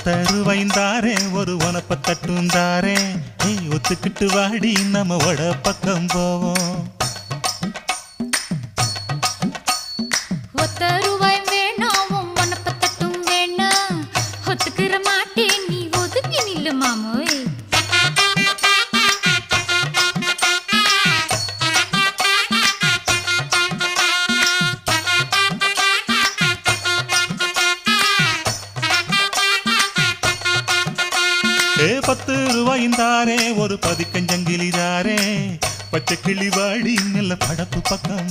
ஒத்தருவைந்தாரே ஒரு உனப்ப தட்டுந்தாரே ஒத்துக்கிட்டு வாடி நம்ம வட பக்கம் போவோம். ஒத்தருவாய் வேணாம் உனப்ப தட்டும் வேணாம் ஒத்துக்கிற மாட்டே நீ ஒதுக்கி நில்லு மாமோய். ₹10 ஒரு பதிக்கஞ்சங்கிலிதாரே பச்சை கிளி வாடி நல்ல படப்பு பக்கம்